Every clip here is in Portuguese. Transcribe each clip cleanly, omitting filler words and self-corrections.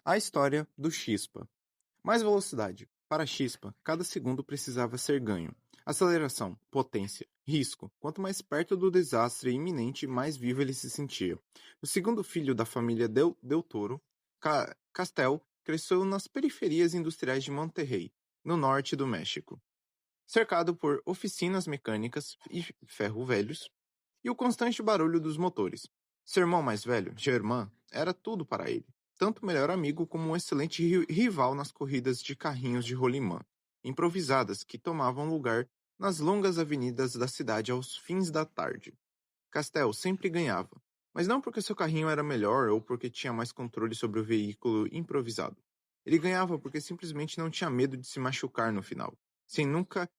A história do Chispa. Mais velocidade. Para a Chispa, cada segundo precisava ser ganho. Aceleração, potência, risco. Quanto mais perto do desastre iminente, mais vivo ele se sentia. O segundo filho da família Del Toro, Castel, cresceu nas periferias industriais de Monterrey, no norte do México, cercado por oficinas mecânicas e ferro velhos e o constante barulho dos motores. Seu irmão mais velho, Germain, era tudo para ele, tanto melhor amigo como um excelente rival nas corridas de carrinhos de rolimã, improvisadas que tomavam lugar nas longas avenidas da cidade aos fins da tarde. Castel sempre ganhava, mas não porque seu carrinho era melhor ou porque tinha mais controle sobre o veículo improvisado. Ele ganhava porque simplesmente não tinha medo de se machucar no final, sem nunca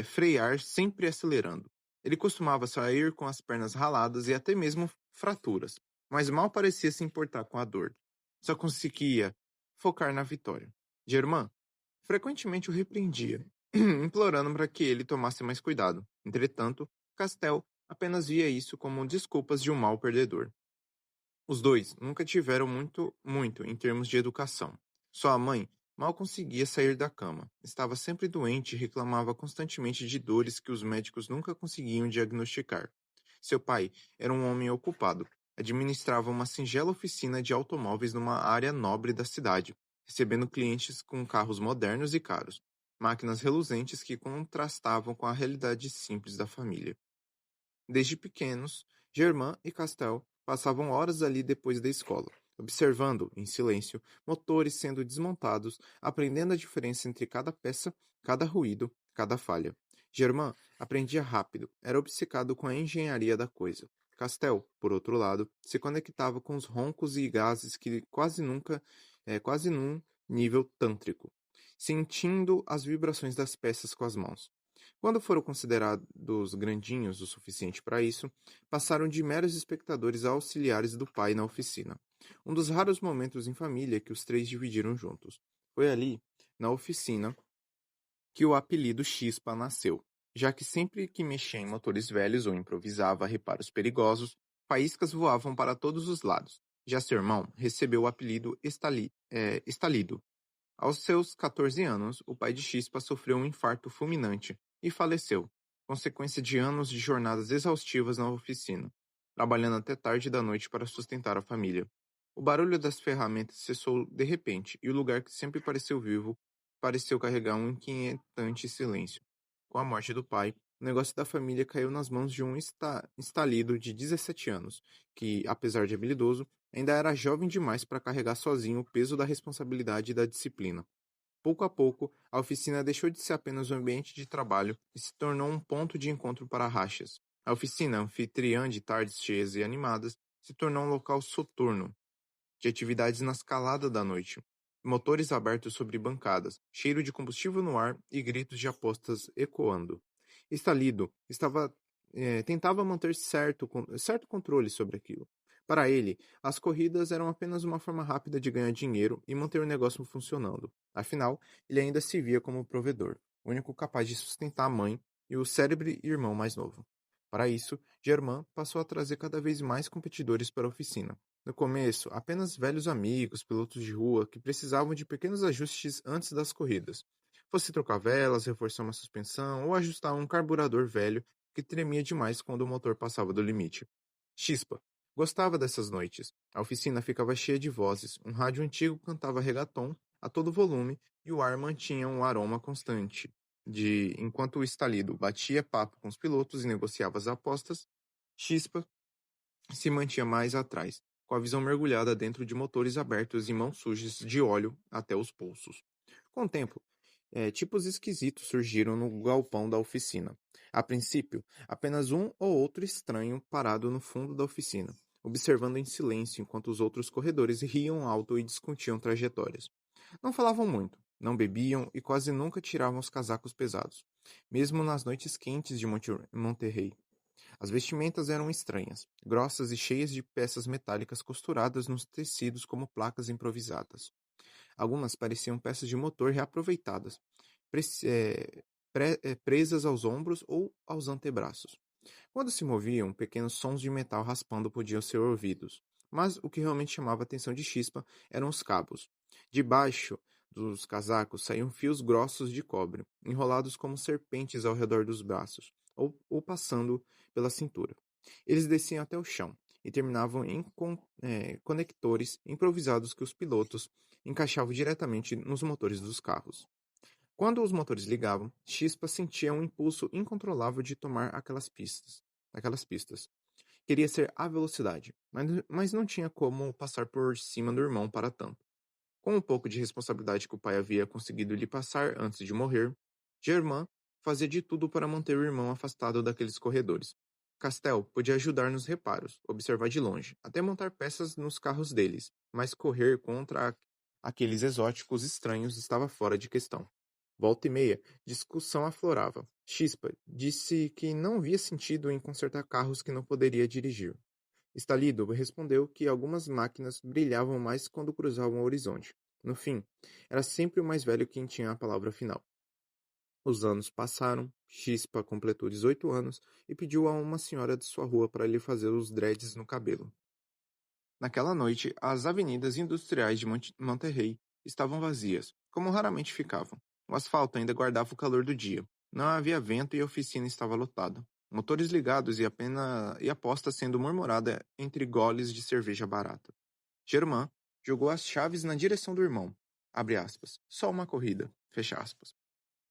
frear, sempre acelerando. Ele costumava sair com as pernas raladas e até mesmo fraturas, mas mal parecia se importar com a dor. Só conseguia focar na vitória. Germain frequentemente o repreendia, implorando para que ele tomasse mais cuidado. Entretanto, Castel apenas via isso como desculpas de um mau perdedor. Os dois nunca tiveram muito em termos de educação. Sua mãe mal conseguia sair da cama. Estava sempre doente e reclamava constantemente de dores que os médicos nunca conseguiam diagnosticar. Seu pai era um homem ocupado. Administrava uma singela oficina de automóveis numa área nobre da cidade, recebendo clientes com carros modernos e caros, máquinas reluzentes que contrastavam com a realidade simples da família. Desde pequenos, Germain e Castel passavam horas ali depois da escola, observando, em silêncio, motores sendo desmontados, aprendendo a diferença entre cada peça, cada ruído, cada falha. Germain aprendia rápido, era obcecado com a engenharia da coisa. Castel, por outro lado, se conectava com os roncos e gases que quase num nível tântrico, sentindo as vibrações das peças com as mãos. Quando foram considerados grandinhos o suficiente para isso, passaram de meros espectadores a auxiliares do pai na oficina. Um dos raros momentos em família que os três dividiram juntos. Foi ali, na oficina, que o apelido Chispa nasceu, já que sempre que mexia em motores velhos ou improvisava reparos perigosos, faíscas voavam para todos os lados. Já seu irmão recebeu o apelido Estalido. Aos seus 14 anos, o pai de Chispa sofreu um infarto fulminante e faleceu, consequência de anos de jornadas exaustivas na oficina, trabalhando até tarde da noite para sustentar a família. O barulho das ferramentas cessou de repente e o lugar que sempre pareceu vivo pareceu carregar um inquietante silêncio. Com a morte do pai, o negócio da família caiu nas mãos de um estalido de 17 anos, que, apesar de habilidoso, ainda era jovem demais para carregar sozinho o peso da responsabilidade e da disciplina. Pouco a pouco, a oficina deixou de ser apenas um ambiente de trabalho e se tornou um ponto de encontro para rachas. A oficina, anfitriã de tardes cheias e animadas, se tornou um local soturno, de atividades na escalada da noite. Motores abertos sobre bancadas, cheiro de combustível no ar e gritos de apostas ecoando. Estalido tentava manter certo controle sobre aquilo. Para ele, as corridas eram apenas uma forma rápida de ganhar dinheiro e manter o negócio funcionando. Afinal, ele ainda se via como provedor, o único capaz de sustentar a mãe e o cérebro irmão mais novo. Para isso, Germain passou a trazer cada vez mais competidores para a oficina. No começo, apenas velhos amigos, pilotos de rua, que precisavam de pequenos ajustes antes das corridas. Fosse trocar velas, reforçar uma suspensão ou ajustar um carburador velho que tremia demais quando o motor passava do limite. Chispa gostava dessas noites. A oficina ficava cheia de vozes, um rádio antigo cantava reggaeton a todo volume e o ar mantinha um aroma constante. Enquanto o estalido batia papo com os pilotos e negociava as apostas, Chispa se mantinha mais atrás, com a visão mergulhada dentro de motores abertos e mãos sujas de óleo até os pulsos. Com o tempo, tipos esquisitos surgiram no galpão da oficina. A princípio, apenas um ou outro estranho parado no fundo da oficina, observando em silêncio enquanto os outros corredores riam alto e discutiam trajetórias. Não falavam muito, não bebiam e quase nunca tiravam os casacos pesados, mesmo nas noites quentes de Monterrey. As vestimentas eram estranhas, grossas e cheias de peças metálicas costuradas nos tecidos como placas improvisadas. Algumas pareciam peças de motor reaproveitadas, presas aos ombros ou aos antebraços. Quando se moviam, pequenos sons de metal raspando podiam ser ouvidos, mas o que realmente chamava a atenção de Chispa eram os cabos. Debaixo dos casacos saíam fios grossos de cobre, enrolados como serpentes ao redor dos braços, ou passando pela cintura. Eles desciam até o chão e terminavam em conectores improvisados que os pilotos encaixavam diretamente nos motores dos carros. Quando os motores ligavam, Chispa sentia um impulso incontrolável de tomar aquelas pistas. Queria ser a velocidade, mas não tinha como passar por cima do irmão para tanto. Com um pouco de responsabilidade que o pai havia conseguido lhe passar antes de morrer, Germain fazia de tudo para manter o irmão afastado daqueles corredores. Castel podia ajudar nos reparos, observar de longe, até montar peças nos carros deles, mas correr contra aqueles exóticos estranhos estava fora de questão. Volta e meia, discussão aflorava. Chispa disse que não via sentido em consertar carros que não poderia dirigir. Stalido respondeu que algumas máquinas brilhavam mais quando cruzavam o horizonte. No fim, era sempre o mais velho quem tinha a palavra final. Os anos passaram, Chispa completou 18 anos e pediu a uma senhora de sua rua para lhe fazer os dreads no cabelo. Naquela noite, as avenidas industriais de Monterrey estavam vazias, como raramente ficavam. O asfalto ainda guardava o calor do dia. Não havia vento e a oficina estava lotada. Motores ligados e aposta sendo murmurada entre goles de cerveja barata. Germain jogou as chaves na direção do irmão. Abre aspas. Só uma corrida. Fecha aspas.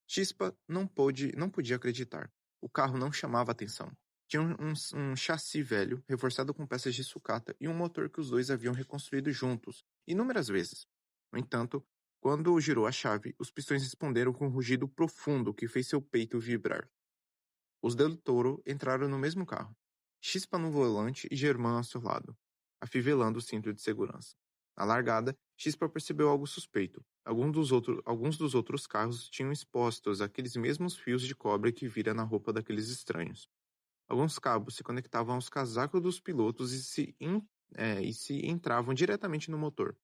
Chispa não podia acreditar. O carro não chamava atenção. Tinha um chassi velho, reforçado com peças de sucata, e um motor que os dois haviam reconstruído juntos, inúmeras vezes. No entanto, quando girou a chave, os pistões responderam com um rugido profundo que fez seu peito vibrar. Os Del Toro entraram no mesmo carro. Chispa no volante e Germain ao seu lado, afivelando o cinto de segurança. Na largada, Chispa percebeu algo suspeito. Alguns dos outros carros tinham expostos aqueles mesmos fios de cobre que vira na roupa daqueles estranhos. Alguns cabos se conectavam aos casacos dos pilotos e se entravam diretamente no motor,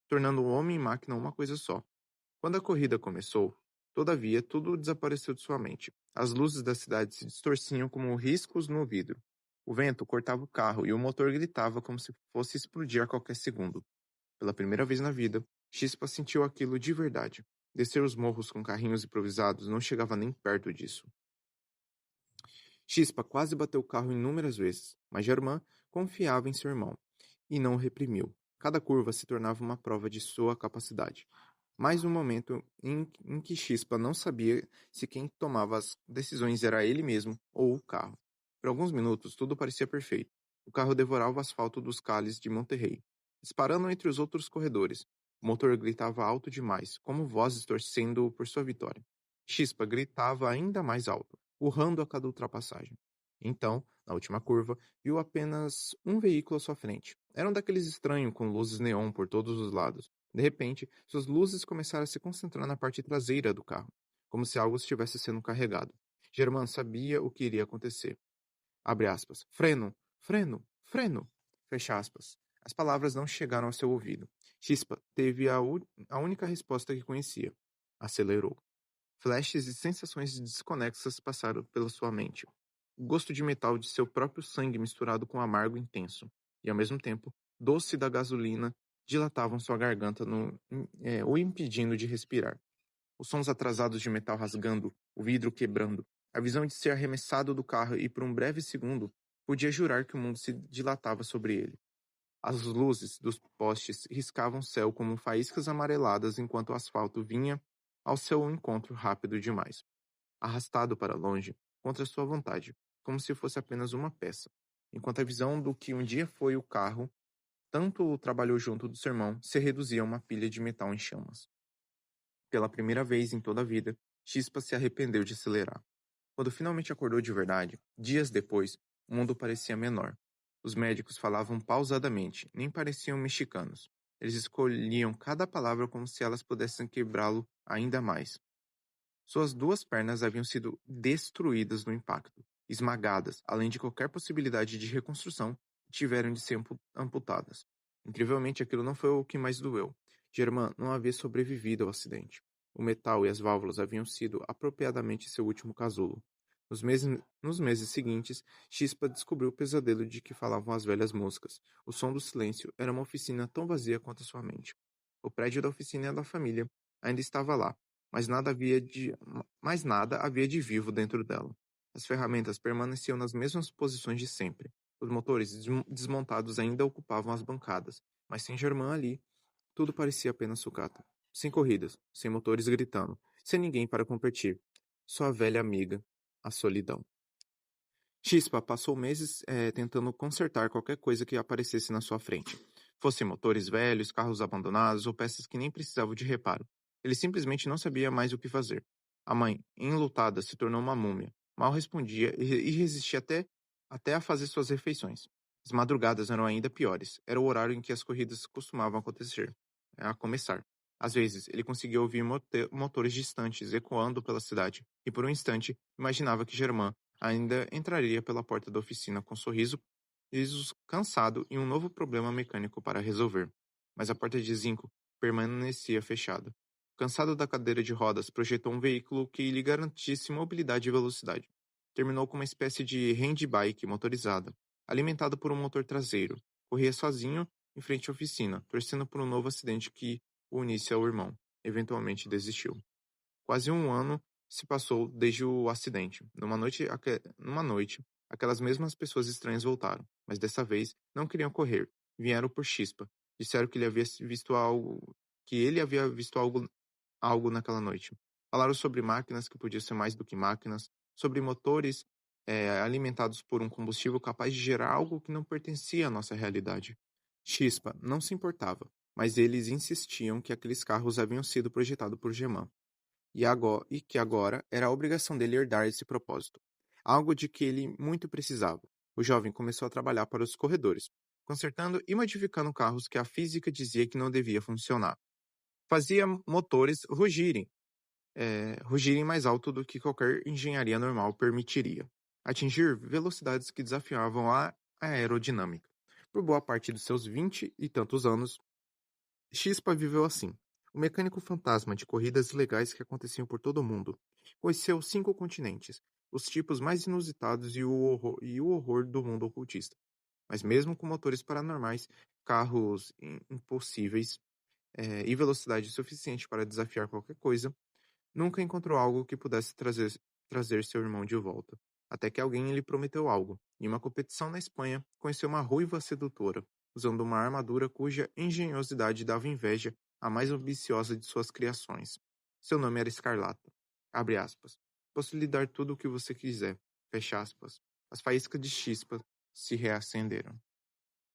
tornando o homem e máquina uma coisa só. Quando a corrida começou, todavia, tudo desapareceu de sua mente. As luzes da cidade se distorciam como riscos no vidro. O vento cortava o carro e o motor gritava como se fosse explodir a qualquer segundo. Pela primeira vez na vida, Chispa sentiu aquilo de verdade. Descer os morros com carrinhos improvisados não chegava nem perto disso. Chispa quase bateu o carro inúmeras vezes, mas Germain confiava em seu irmão e não o reprimiu. Cada curva se tornava uma prova de sua capacidade. Mais um momento em que Chispa não sabia se quem tomava as decisões era ele mesmo ou o carro. Por alguns minutos, tudo parecia perfeito. O carro devorava o asfalto dos cales de Monterrey, disparando entre os outros corredores. O motor gritava alto demais, como vozes torcendo por sua vitória. Chispa gritava ainda mais alto, urrando a cada ultrapassagem. Então, na última curva, viu apenas um veículo à sua frente. Era um daqueles estranhos com luzes neon por todos os lados. De repente, suas luzes começaram a se concentrar na parte traseira do carro, como se algo estivesse sendo carregado. Germain sabia o que iria acontecer. Abre aspas. Freno, freno, freno. Fecha aspas. As palavras não chegaram ao seu ouvido. Chispa teve a única resposta que conhecia. Acelerou. Flashes e sensações desconexas passaram pela sua mente. O gosto de metal de seu próprio sangue misturado com amargo intenso, e ao mesmo tempo, doce da gasolina dilatavam sua garganta, o impedindo de respirar. Os sons atrasados de metal rasgando, o vidro quebrando, a visão de ser arremessado do carro e por um breve segundo, podia jurar que o mundo se dilatava sobre ele. As luzes dos postes riscavam o céu como faíscas amareladas enquanto o asfalto vinha ao seu encontro rápido demais, arrastado para longe, contra sua vontade, como se fosse apenas uma peça, enquanto a visão do que um dia foi o carro, tanto trabalhou junto do seu irmão, se reduzia a uma pilha de metal em chamas. Pela primeira vez em toda a vida, Chispa se arrependeu de acelerar. Quando finalmente acordou de verdade, dias depois, o mundo parecia menor. Os médicos falavam pausadamente, nem pareciam mexicanos. Eles escolhiam cada palavra como se elas pudessem quebrá-lo ainda mais. Suas duas pernas haviam sido destruídas no impacto, esmagadas, além de qualquer possibilidade de reconstrução, tiveram de ser amputadas. Incrivelmente, aquilo não foi o que mais doeu. Germain não havia sobrevivido ao acidente. O metal e as válvulas haviam sido apropriadamente seu último casulo. Nos meses seguintes, Chispa descobriu o pesadelo de que falavam as velhas moscas. O som do silêncio era uma oficina tão vazia quanto a sua mente. O prédio da oficina da família ainda estava lá, mas nada havia de vivo dentro dela. As ferramentas permaneciam nas mesmas posições de sempre. Os motores desmontados ainda ocupavam as bancadas, mas sem Germain ali, tudo parecia apenas sucata. Sem corridas, sem motores gritando, sem ninguém para competir. Só a velha amiga, a solidão. Chispa passou meses tentando consertar qualquer coisa que aparecesse na sua frente. Fossem motores velhos, carros abandonados ou peças que nem precisavam de reparo. Ele simplesmente não sabia mais o que fazer. A mãe, enlutada, se tornou uma múmia. Mal respondia e resistia até a fazer suas refeições. As madrugadas eram ainda piores. Era o horário em que as corridas costumavam começar. Às vezes, ele conseguia ouvir motores distantes ecoando pela cidade, e por um instante imaginava que Germain ainda entraria pela porta da oficina com sorriso cansado e um novo problema mecânico para resolver. Mas a porta de zinco permanecia fechada. Cansado da cadeira de rodas, projetou um veículo que lhe garantisse mobilidade e velocidade. Terminou com uma espécie de handbike motorizada, alimentado por um motor traseiro. Corria sozinho em frente à oficina, torcendo por um novo acidente que o unisse ao irmão. Eventualmente desistiu. Quase um ano se passou desde o acidente. Numa noite, aquelas mesmas pessoas estranhas voltaram, mas dessa vez não queriam correr. Vieram por Chispa. Disseram que ele havia visto algo naquela noite. Falaram sobre máquinas que podiam ser mais do que máquinas, sobre motores alimentados por um combustível capaz de gerar algo que não pertencia à nossa realidade. Chispa não se importava, mas eles insistiam que aqueles carros haviam sido projetados por Germain e que agora era a obrigação dele herdar esse propósito, algo de que ele muito precisava. O jovem começou a trabalhar para os corredores, consertando e modificando carros que a física dizia que não devia funcionar. Fazia motores rugirem mais alto do que qualquer engenharia normal permitiria, atingir velocidades que desafiavam a aerodinâmica. Por boa parte dos seus 20 e tantos anos, Chispa viveu assim, o mecânico fantasma de corridas ilegais que aconteciam por todo o mundo. Conheceu 5 continentes, os tipos mais inusitados e o horror do mundo ocultista. Mas mesmo com motores paranormais, carros impossíveis e velocidade suficiente para desafiar qualquer coisa, nunca encontrou algo que pudesse trazer seu irmão de volta. Até que alguém lhe prometeu algo. Em uma competição na Espanha, conheceu uma ruiva sedutora, usando uma armadura cuja engenhosidade dava inveja à mais ambiciosa de suas criações. Seu nome era Escarlata. Abre aspas. Posso lhe dar tudo o que você quiser. Fecha aspas. As faíscas de chispa se reacenderam.